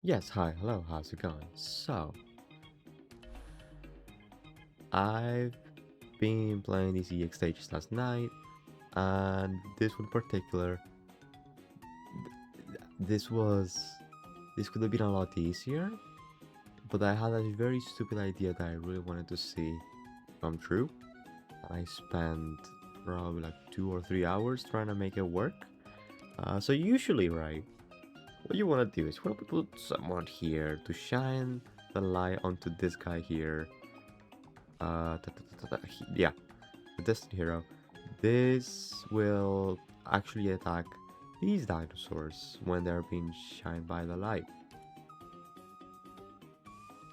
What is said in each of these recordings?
Yes, hi, hello, how's it going? So, I've been playing these EX stages last night, and this one in particular, this was, this could have been a lot easier, but I had a very stupid idea that I really wanted to see come true, and I spent probably like 2 or 3 hours trying to make it work. So usually, right, what you want to do is you want to put someone here to shine the light onto this guy here. Yeah, the Destiny Hero. This will actually attack these dinosaurs when they're being shined by the light.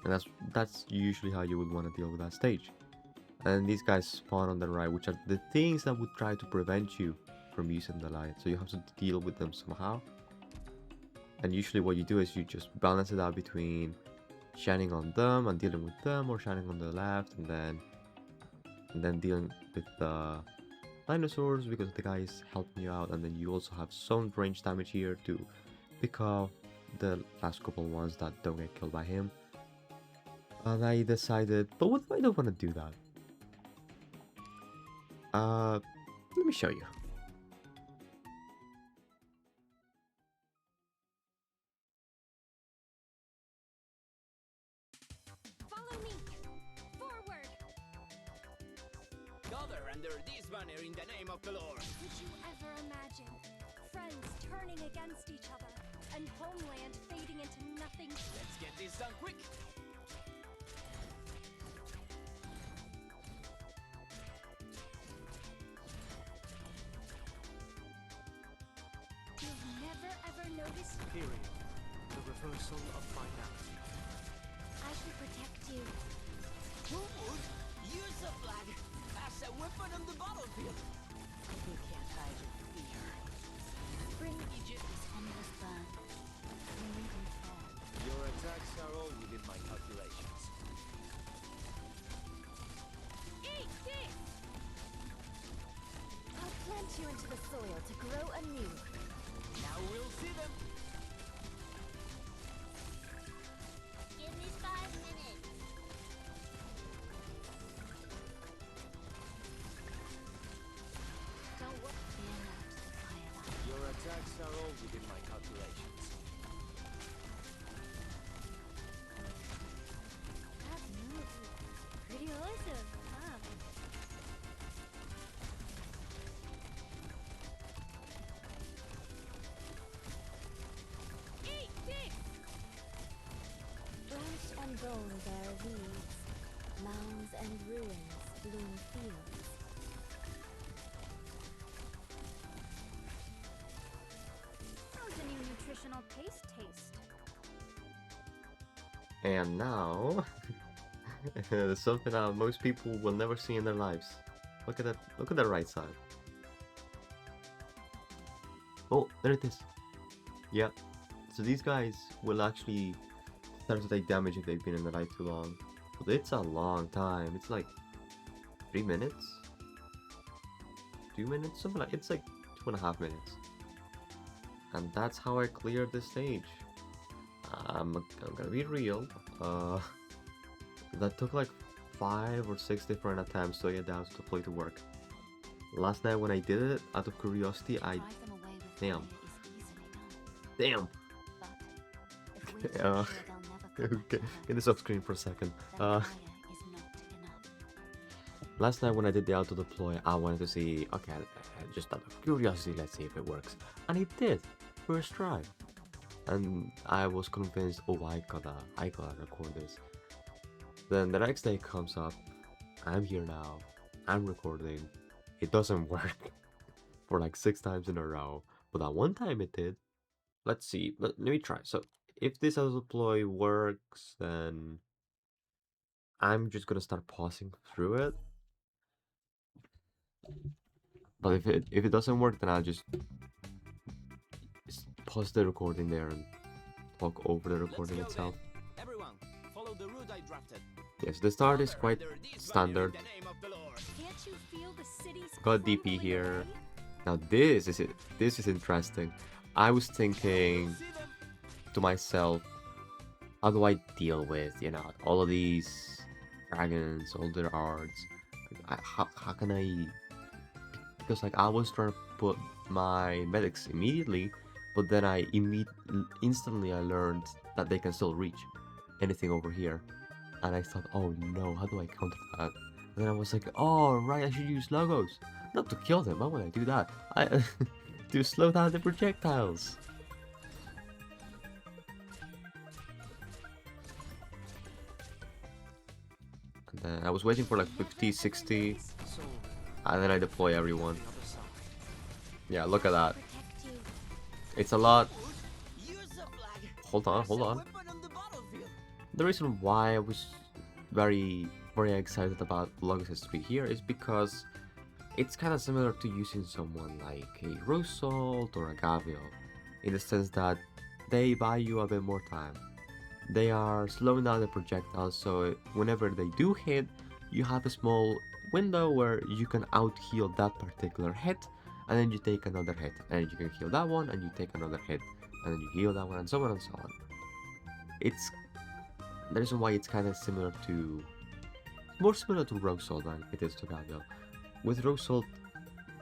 And that's usually how you would want to deal with that stage. And these guys spawn on the right, which are the things that would try to prevent you from using the light. So you have to deal with them somehow. And usually what you do is you just balance it out between shining on them and dealing with them, or shining on the left and then dealing with the dinosaurs because the guy is helping you out, and then you also have some range damage here to pick off the last couple ones that don't get killed by him. And I decided, but what if I don't want to do that? Uh, let me show you. Follow me! Forward! Gather under this banner in the name of the Lord. Did you ever imagine friends turning against each other and homeland fading into nothing? Let's get this done quick. You've never ever noticed Period. The reversal of finality. I should protect you. Who would use a flag as a weapon on the battlefield? You can't hide your fear. Bring Egypt is almost done. We need them fall. Your attacks are all within my calculations. Eat this! I'll plant you into the soil to grow anew. Now we'll see them. Give me 5 minutes. Don't worry. Fear not the fire that Your attacks are all within my calculations. That move is pretty awesome, huh? Eat this! Branch and bone bear weeds, mounds and ruins bloom fields. How's a new nutritional paste taste? And now, something that most people will never see in their lives. Look at that. Look at the right side. Oh, there it is. Yeah. So these guys will actually start to take damage if they've been in the light too long. But it's a long time. It's like 3 minutes, 2 minutes, something like. It's like 2.5 minutes. And that's how I cleared this stage. I'm gonna be real. That took like 5 or 6 different attempts to get the auto play to work. Last night when I did it, out of curiosity, I drive them away with Damn. fire is easily done. damn. But if we Uh, don't, they'll never come Okay, back. in the sub screen for a second. Then fire is not enough. Last night when I did the auto deploy, I wanted to see. Okay, just out of curiosity, let's see if it works, and it did. First try, and I was convinced. Oh, I gotta record this. Then the next day comes up. I'm here now. I'm recording. It doesn't work for like 6 times in a row, but that one time it did. Let's see. Let me try. So if this auto deploy works, then I'm just gonna start pausing through it. But if it doesn't work, then I'll just pause the recording there and talk over the Let's recording go itself. then. Everyone, follow the route I drafted. Yes, the start is Gather quite under this standard. banner in the name of the Lord. Can't you feel the cities Got DP crumbling here. away? Now this is it. This is interesting. I was Now thinking we'll see them. to myself, how do I deal with, you know, all of these dragons, all their arts? How can I? Because like I was trying to put my medics immediately, but then instantly I learned that they can still reach anything over here, and I thought, oh no, how do I counter that? And then I was like, oh right, I should use logos, not to kill them. Why would I do that? I to slow down the projectiles. And then I was waiting for like 50, 60, So, and then I deploy everyone. the other side. Yeah, look at that. Protect you. It's a lot. Use the flag Hold on, as hold a on. weapon on the battlefield. The reason why I was very excited about Logos 3 here is because it's kind of similar to using someone like a Rosolt or a Gavial, in the sense that they buy you a bit more time. They are slowing down the projectiles, so whenever they do hit, you have a small window where you can out heal that particular hit, and then you take another hit, and you can heal that one, and you take another hit, and then you heal that one, and so on and so on. It's the reason why it's kind of similar to, more similar to Rosolt than it is to Gavial. With Rosolt,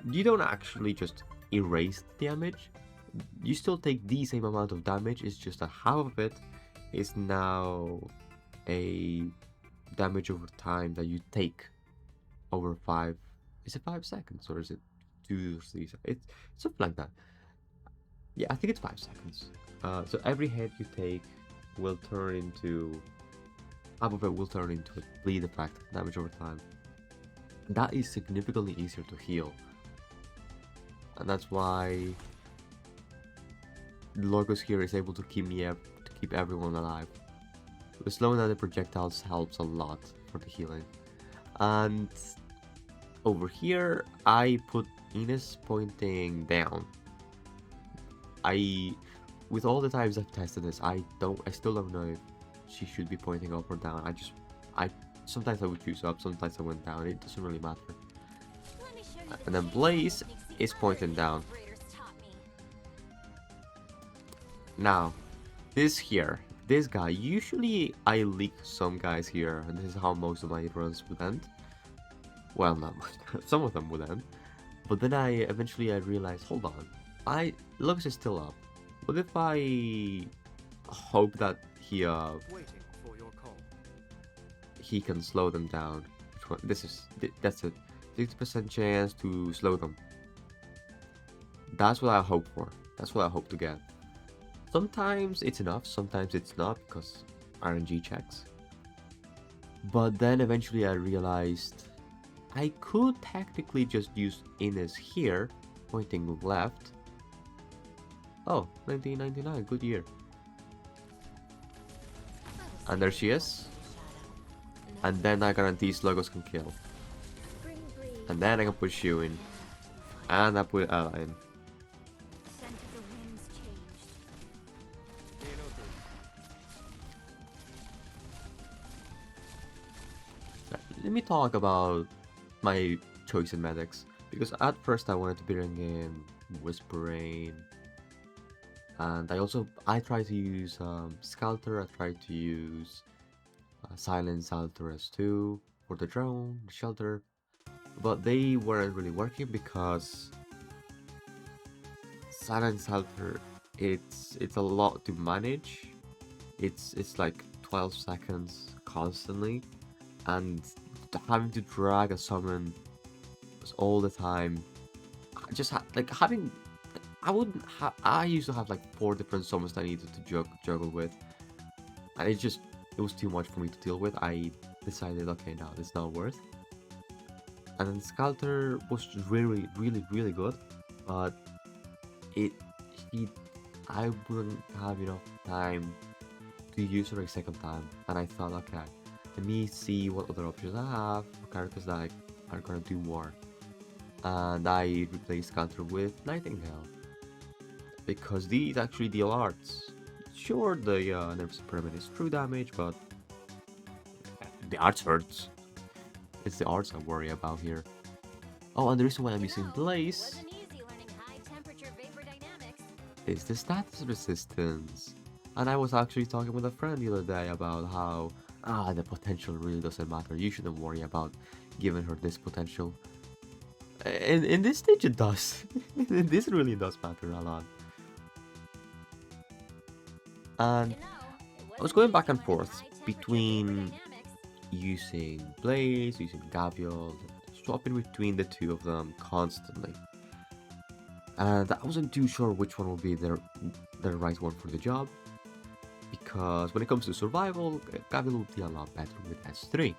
you don't actually just erase the damage. You still take the same amount of damage, it's just that half of it is now a damage over time that you take over 5. Is it 5 seconds or is it 2 or 3 seconds? It's something like that. Yeah, I think it's 5 seconds. So every hit you take will turn into, half of it will turn into a bleed effect, damage over time. That is significantly easier to heal, and that's why Logos here is able to keep everyone alive. The slowing down the projectiles helps a lot for the healing. And over here, I put Ines pointing down. With all the times I've tested this, I still don't know if she should be pointing up or down. Sometimes I would choose up, sometimes I went down. It doesn't really matter. Let me show you the And then change Blaze techniques the is pointing other down. operators taught me. Now, this guy, usually I leak some guys here, and this is how most of my runs would end. Well, not most, some of them would end. But then I realized, hold on, Lux is still up. What if I hope that Waiting for your call. he can slow them down? That's a 60% chance to slow them. That's what I hope for. That's what I hope to get. Sometimes it's enough, sometimes it's not, because RNG checks. But then eventually I realized I could technically just use Ines here, pointing left. Oh, 1999, good year. And there she is. And then I guarantee Slogos can kill. Spring breeze. And then I can push you in. And I put Ella in. Scent of the winds changed. Let me talk about my choice in medics, because at first I wanted to bring in Whisperain, and I tried to use Scalter. I tried to use Silence Alterous too for the drone, the shelter, but they weren't really working because Silence Alter, it's a lot to manage. It's like 12 seconds constantly, and having to drag a summon all the time. I used to have like 4 different summons that I needed to juggle with, and it was too much for me to deal with. I decided, okay, now it's not worth. And then Scalter was really, really, really good, but I wouldn't have enough time to use her a second time, and I thought, okay, let me see what other options I have for characters that are gonna do more. And I replaced Counter with Nightingale, because these actually deal arts. Sure, the Nervous Pyramid is true damage, but the arts hurts. It's the arts I worry about here. Oh, and the reason why I'm using Blaze Wasn't easy learning high temperature vapor dynamics. is the status resistance. And I was actually talking with a friend the other day about how the potential really doesn't matter. You shouldn't worry about giving her this potential. In this stage it does. This really does matter a lot. And I was going back and forth between using Blaze, using Gavial, swapping between the two of them constantly. And I wasn't too sure which one would be the right one for the job, because when it comes to survival, Gavial would be a lot better with S3.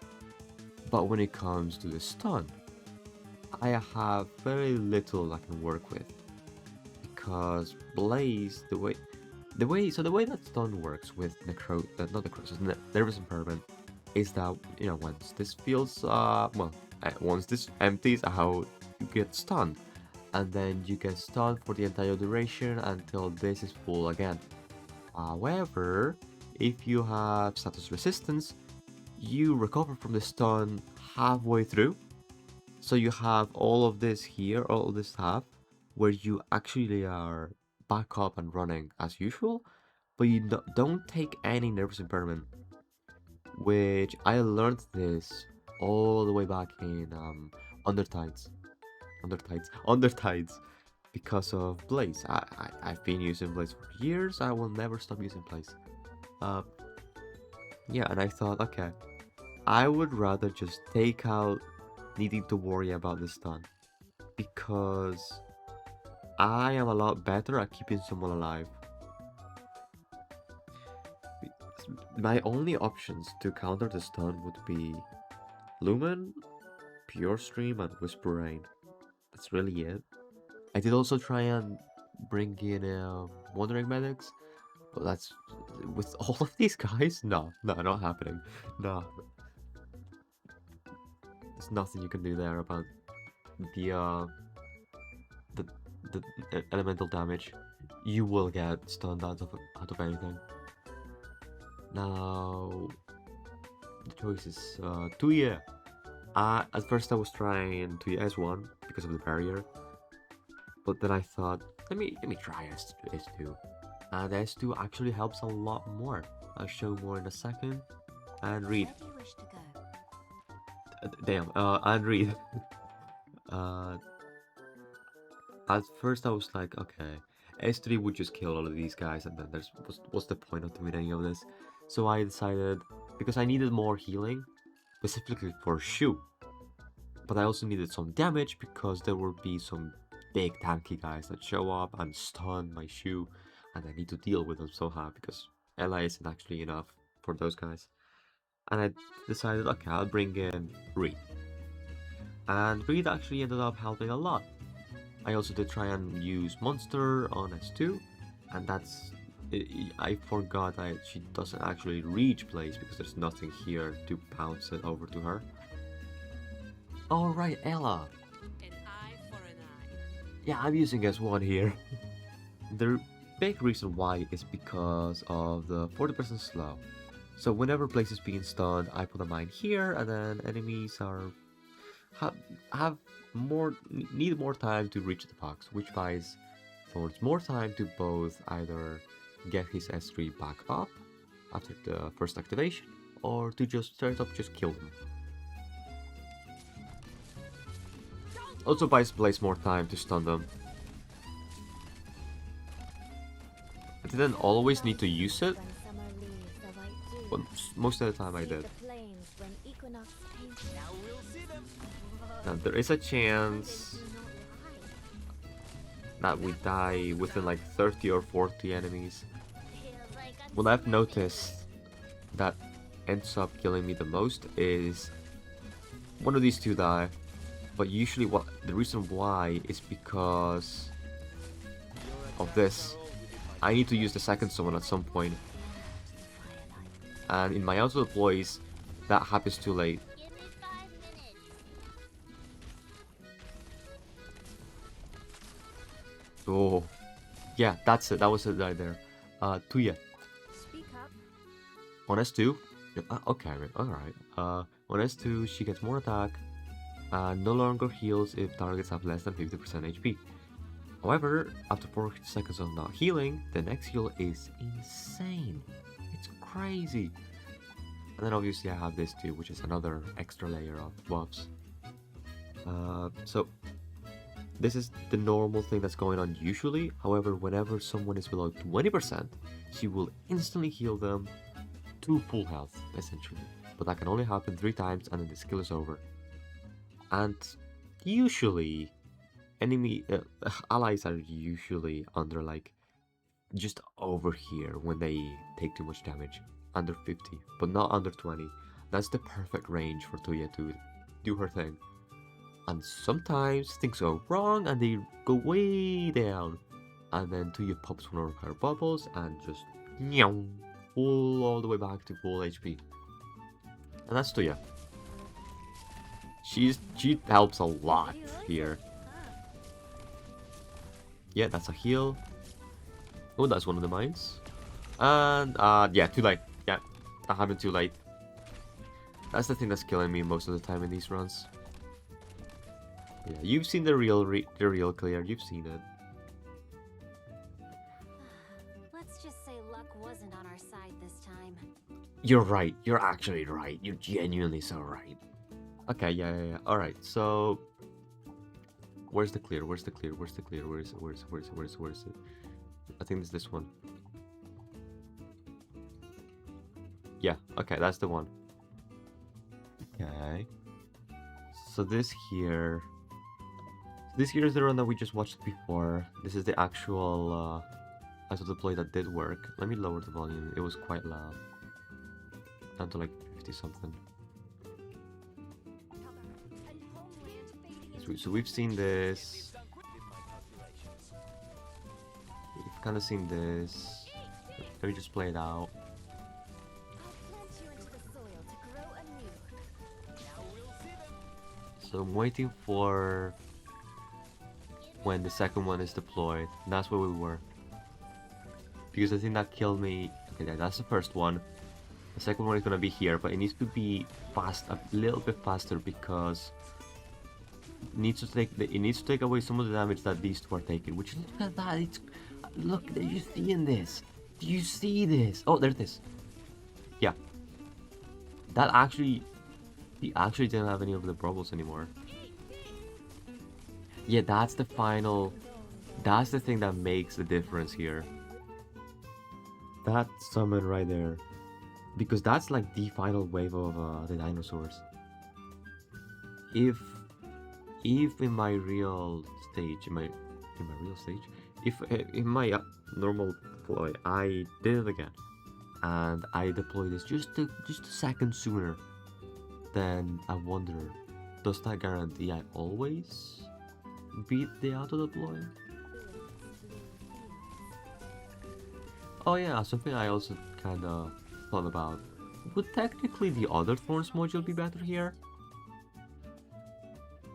But when it comes to the stun, I have very little I can work with, because Blaze, the way that stun works with Nervous Impairment, is that, you know, once this feels once this empties out, you get stunned, and then you get stunned for the entire duration until this is full again. However, if you have status resistance, you recover from the stun halfway through, so you have all of this here, all of this half, where you actually are back up and running as usual, but you don't take any nervous impairment, which I learned this all the way back in Undertides, because of Blaze. I've been using Blaze for years. I will never stop using Blaze. Yeah, and I thought, okay, I would rather just take out needing to worry about the stun, because I am a lot better at keeping someone alive. My only options to counter the stun would be Lumen, Pure Stream, and Whisper Rain. That's really it. I did also try and bring in Wandering Medics, but that's with all of these guys. No, not happening. No, there's nothing you can do there about the elemental damage. You will get stunned out of anything. Now the choice is Tuya. At first I was trying Tuya S1 because of the barrier, but then I thought, let me try S2. And S2 actually helps a lot more. I'll show more in a second. And Reed. Where do you wish to go? Damn. And Reed. At first I was like, okay, S3 would just kill all of these guys, and then what's the point of doing any of this? So I decided, because I needed more healing, specifically for Shu, but I also needed some damage because there will be some big tanky guys that show up and stun my Shu, and I need to deal with them somehow because LI isn't actually enough for those guys. And I decided, okay, I'll bring in Reed. And Reed actually ended up helping a lot. I also did try and use Monster on S2, and I forgot that she doesn't actually reach Blaze because there's nothing here to bounce it over to her. Alright, Ela. An eye for an eye. Yeah, I'm using S1 here. The big reason why is because of the 40% slow. So whenever Blaze is being stunned, I put a mine here, and then enemies need more time to reach the box, which buys Thorns more time to both either get his S3 back up after the first activation, or to just straight up just kill him. Also buys Blaze more time to stun them. I didn't always need to use it, When summer leaves the white dew, but most of the time I see did. the plains when equinox paints Now we'll see them. Now there is a chance that we die within like 30 or 40 enemies. What I've noticed that ends up killing me the most is one of these two die, but usually the reason why is because of this. I need to use the second summon at some point, and in my auto deploys that happens too late. Give me 5 minutes. Oh, yeah, that's it. That was it right there. Tuya. Speak up. On S2, okay, alright. On S2, she gets more attack, and no longer heals if targets have less than 50% HP. However, after 4 seconds of not healing, the next heal is insane. It's crazy. And then obviously I have this too, which is another extra layer of buffs. So this is the normal thing that's going on usually. However, whenever someone is below 20%, she will instantly heal them to full health, essentially. But that can only happen 3 times and then the skill is over. And usually, allies are usually under like, just over here when they take too much damage. Under 50, but not under 20. That's the perfect range for Tuya to do her thing. And sometimes things go wrong and they go way down. And then Tuya pops one of her bubbles and just pull all the way back to full HP. And that's Tuya. She helps a lot here. Yeah, that's a heal. Oh, that's one of the mines. And yeah, too late. Yeah, that happened too late. That's the thing that's killing me most of the time in these runs. Yeah, you've seen the real clear. You've seen it. Let's just say luck wasn't on our side this time. You're right. You're actually right. You're genuinely so right. Okay, yeah. All right. So, where's the clear? Where's the clear? Where's the clear? Where's it? I think it's this one. Yeah, okay, that's the one. Okay. So this here is the run that we just watched before. This is the actual Ice of the Play that did work. Let me lower the volume. It was quite loud. Down to like 50 something. So we've seen this. We've kind of seen this. Let me just play it out. So I'm waiting for when the second one is deployed. That's where we were. Because I think that killed me. Okay, that's the first one. The second one is gonna be here, but it needs to be fast, a little bit faster, because it needs to take away some of the damage that these two are taking. Which, look at that! Look, are you seeing this? Do you see this? Oh, there it is. Yeah. That actually. He actually didn't have any of the bubbles anymore. Yeah, that's the final. That's the thing that makes the difference here. That summon right there. Because that's like the final wave of the dinosaurs. If in my real stage, if in my normal deploy, I did it again, and I deployed this just a second sooner, then I wonder, does that guarantee I always beat the auto deploy? Oh yeah, something I also kinda thought about. Would technically the other Thorns module be better here?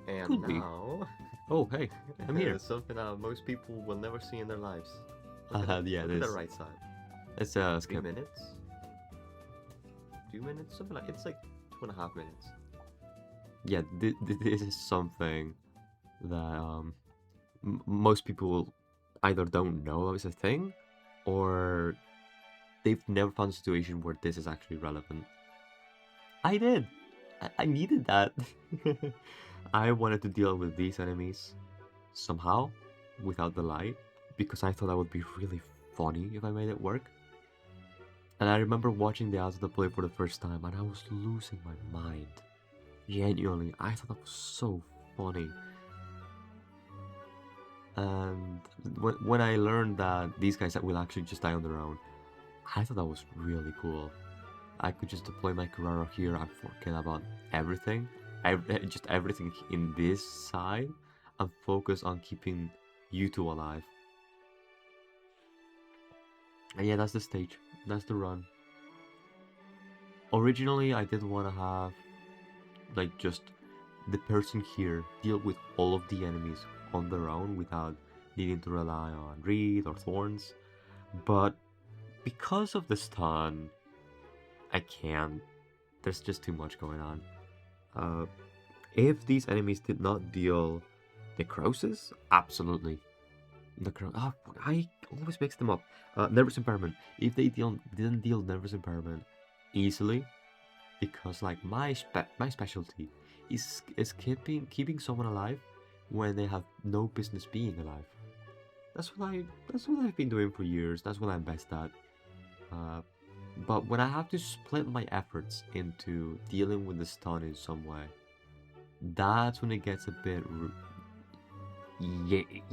And Could be. now, Oh hey, I'm here. something that most people will never see in their lives. Yeah, Look at this. the right side. It's 3 skip. minutes. 2 minutes, something like it's like 2.5 minutes. Yeah, this is something that most people either don't know is a thing, or they've never found a situation where this is actually relevant. I did. I needed that. I wanted to deal with these enemies somehow without the light, because I thought that would be really funny if I made it work. And I remember watching the Out of the Play for the first time, and I was losing my mind. Genuinely, I thought that was so funny. And when I learned that these guys will actually just die on their own, I thought that was really cool. I could just deploy my Kuraro here and forget about everything. Just everything in this side, and focus on keeping you two alive. And yeah, that's the stage. That's the run. Originally, I did want to have like just the person here deal with all of the enemies on their own without needing to rely on Reed or Thorns, but because of the stun, I can't. There's just too much going on. If these enemies did not deal necrosis, absolutely. The current. Oh, I always mix them up. Nervous impairment. If they didn't deal nervous impairment easily, because like my specialty is keeping someone alive when they have no business being alive. That's what I've been doing for years. That's what I'm best at. But when I have to split my efforts into dealing with the stun in some way, that's when it gets a bit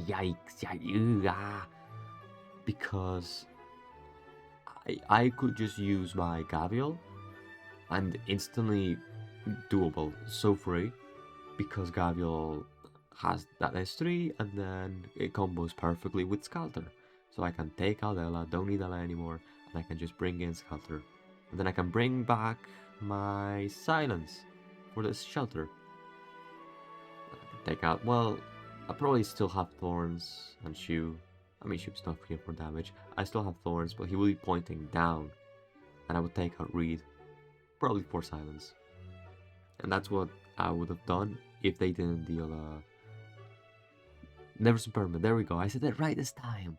yikes, because I could just use my Gavial and instantly doable, so free, because Gavial has that S3 and then it combos perfectly with Scalter. So I can take out Ella, don't need Ella anymore, and I can just bring in Scalter. And then I can bring back my Silence for the Shelter. I can take out, well, I probably still have Thorns and Shu. I mean, Shu's not here for damage. I still have Thorns, but he will be pointing down. And I would take out Reed, probably for Silence. And that's what I would have done if they didn't deal Nervous impairment. There we go. I said that right this time.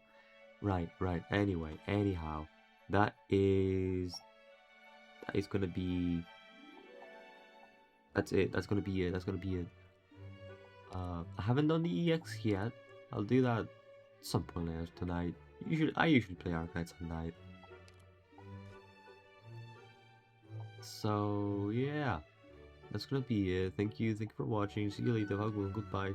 Right. Anyway, anyhow, that is gonna be. That's it. That's gonna be it. I haven't done the EX yet. I'll do that some point later tonight. I usually play Arcanite at night. So yeah, that's gonna be it. Thank you for watching. See you later. Goodbye.